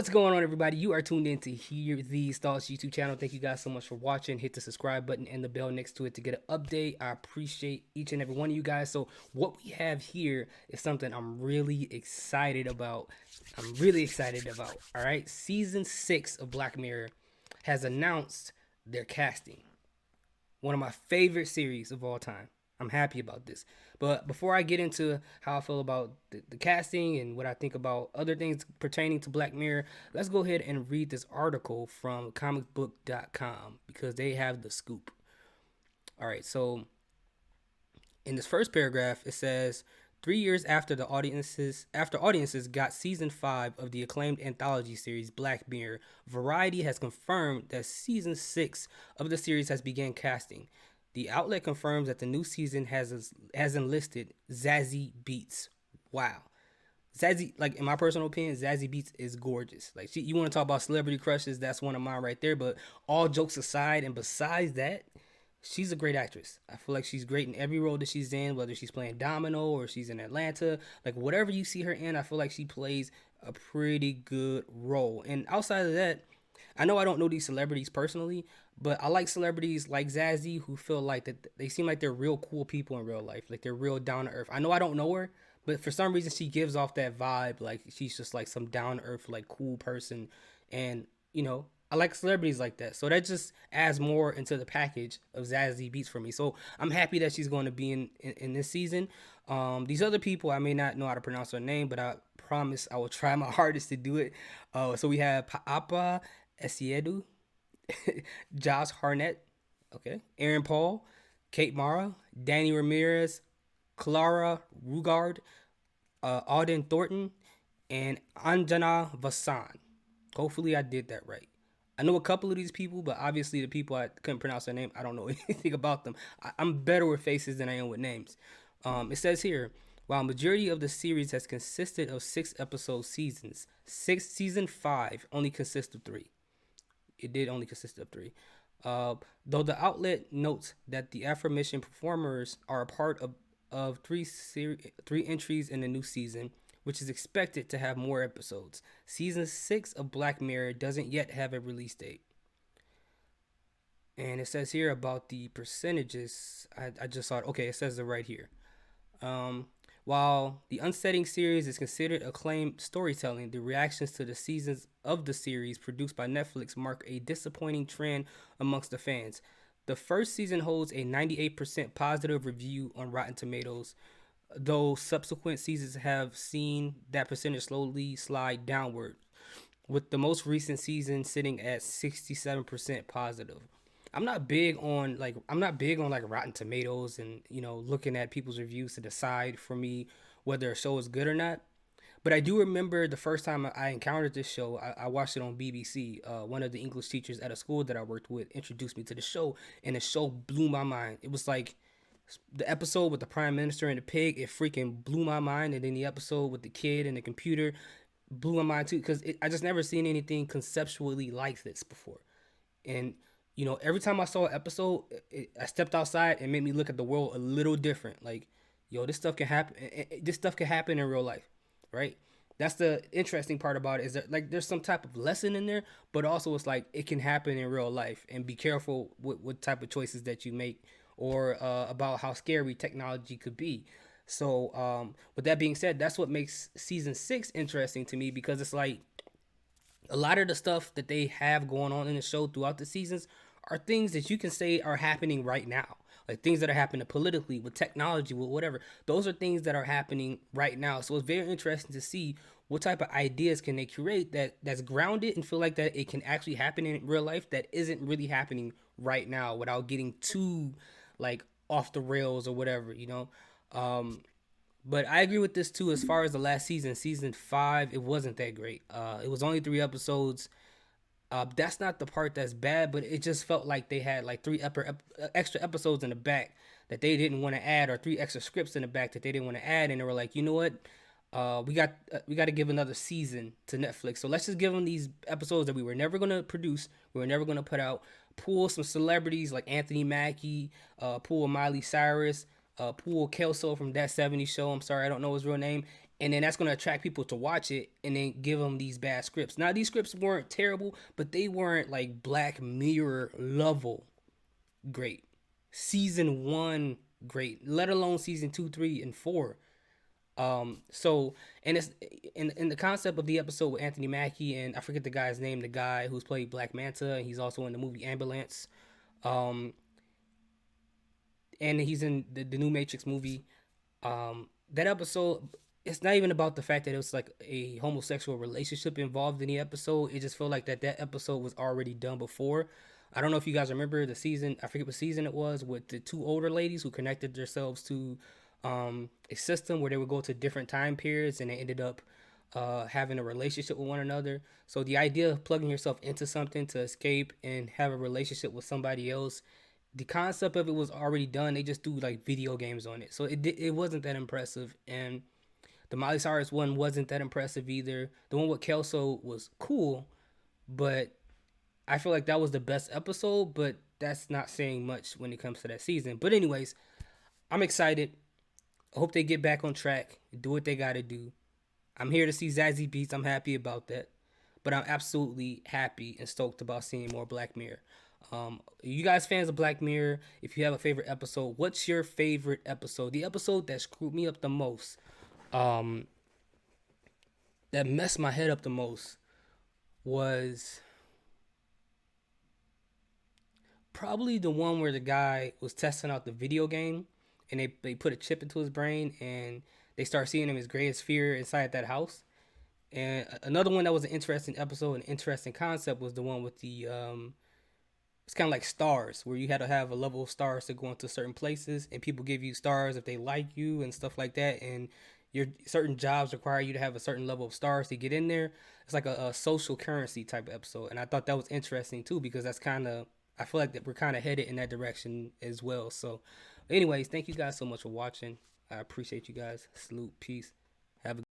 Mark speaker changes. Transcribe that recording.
Speaker 1: What's going on, everybody? You are tuned in to Hear These Thoughts YouTube channel. Thank you guys so much for watching. Hit the subscribe button and the bell next to it to get an update. I appreciate each and every one of you guys. So what we have here is something I'm really excited about. All right, season 6 of Black Mirror has announced their casting. One of my favorite series of all time. I'm happy about this. But before I get into how I feel about the casting and what I think about other things pertaining to Black Mirror, let's go ahead and read this article from comicbook.com because they have the scoop. All right, so in this first paragraph, it says 3 years after audiences got season 5 of the acclaimed anthology series Black Mirror, Variety has confirmed that season 6 of the series has begun casting. The outlet confirms that the new season has enlisted Zazie Beetz. Wow. Zazie, like in my personal opinion, Zazie Beetz is gorgeous. Like you want to talk about celebrity crushes, that's one of mine right there. But all jokes aside, and besides that, she's a great actress. I feel like she's great in every role that she's in, whether she's playing Domino or she's in Atlanta. Like whatever you see her in, I feel like she plays a pretty good role. And outside of that, I know I don't know these celebrities personally, but I like celebrities like Zazie who feel like that they seem like they're real cool people in real life. Like they're real down to earth. I know I don't know her, but for some reason she gives off that vibe like she's just like some down to earth, like cool person. And, I like celebrities like that. So that just adds more into the package of Zazie Beetz for me. So I'm happy that she's going to be in this season. These other people, I may not know how to pronounce her name, but I promise I will try my hardest to do it. So we have Paapa Esiedu, Josh Harnett, okay, Aaron Paul, Kate Mara, Danny Ramirez, Clara Rugard, Auden Thornton, and Anjana Vasan. Hopefully I did that right. I know a couple of these people, but obviously the people I couldn't pronounce their name, I don't know anything about them. I'm better with faces than I am with names. It says here, while majority of the series has consisted of 6 episode seasons, season 5 only consists of 3. It did only consist of 3. Though the outlet notes that the aforementioned performers are a part of three entries in the new season, which is expected to have more episodes. Season 6 of Black Mirror doesn't yet have a release date. And it says here about the percentages. I just saw it. Okay, it says it right here. While the unsettling series is considered acclaimed storytelling, the reactions to the seasons of the series produced by Netflix mark a disappointing trend amongst the fans. The first season holds a 98% positive review on Rotten Tomatoes, though subsequent seasons have seen that percentage slowly slide downward, with the most recent season sitting at 67% positive. I'm not big on like Rotten Tomatoes and looking at people's reviews to decide for me whether a show is good or not. But I do remember the first time I encountered this show. I watched it on BBC. One of the English teachers at a school that I worked with introduced me to the show, and the show blew my mind. It was like the episode with the prime minister and the pig. It freaking blew my mind, and then the episode with the kid and the computer blew my mind too, because I just never seen anything conceptually like this before. And every time I saw an episode, I stepped outside and made me look at the world a little different. Like, yo, this stuff can happen. This stuff can happen in real life, right? That's the interesting part about it, is that like there's some type of lesson in there, but also it's like it can happen in real life, and be careful with what type of choices that you make, or about how scary technology could be. So, with that being said, that's what makes season 6 interesting to me, because it's like a lot of the stuff that they have going on in the show throughout the seasons are things that you can say are happening right now. Like things that are happening politically, with technology, with whatever. Those are things that are happening right now. So it's very interesting to see what type of ideas can they create that's grounded and feel like that it can actually happen in real life, that isn't really happening right now, without getting too like off the rails or whatever. Um, but I agree with this too. As far as the last season 5, it wasn't that great. It was only 3 episodes. That's not the part that's bad, but it just felt like they had like extra episodes in the back that they didn't want to add, or 3 extra scripts in the back that they didn't want to add, and they were like, you know what? We got to give another season to Netflix, so let's just give them these episodes that we were never gonna produce, we were never gonna put out. Pull some celebrities like Anthony Mackie, pull Miley Cyrus, pull Kelso from That 70s Show. I'm sorry, I don't know his real name, and then that's going to attract people to watch it, and then give them these bad scripts. Now these scripts weren't terrible, but they weren't like Black Mirror level great. Season 1 great, let alone season 2, 3, and 4. So, and it's in the concept of the episode with Anthony Mackie, and I forget the guy's name, the guy who's played Black Manta, and he's also in the movie Ambulance. Um, and he's in the new Matrix movie. That episode, it's not even about the fact that it was like a homosexual relationship involved in the episode. It just felt like that episode was already done before. I don't know if you guys remember the season. I forget what season it was, with the two older ladies who connected themselves to a system where they would go to different time periods, and they ended up having a relationship with one another. So the idea of plugging yourself into something to escape and have a relationship with somebody else, the concept of it was already done. They just do like video games on it, so it wasn't that impressive. And the Miley Cyrus one wasn't that impressive either. The one with Kelso was cool, but I feel like that was the best episode. But that's not saying much when it comes to that season. But anyways, I'm excited. I hope they get back on track, do what they got to do. I'm here to see Zazie Beats. I'm happy about that. But I'm absolutely happy and stoked about seeing more Black Mirror. You guys fans of Black Mirror, if you have a favorite episode, what's your favorite episode? The episode that screwed me up the most, um, that messed my head up the most, was probably the one where the guy was testing out the video game, and they put a chip into his brain, and they start seeing him as greatest fear inside that house. And another one that was an interesting episode, an interesting concept, was the one with the it's kind of like stars, where you had to have a level of stars to go into certain places, and people give you stars if they like you and stuff like that. And your certain jobs require you to have a certain level of stars to get in there. It's like a social currency type of episode, and I thought that was interesting too, because that's kind of, I feel like that we're kind of headed in that direction as well. So, anyways, thank you guys so much for watching. I appreciate you guys. Salute, peace. Have a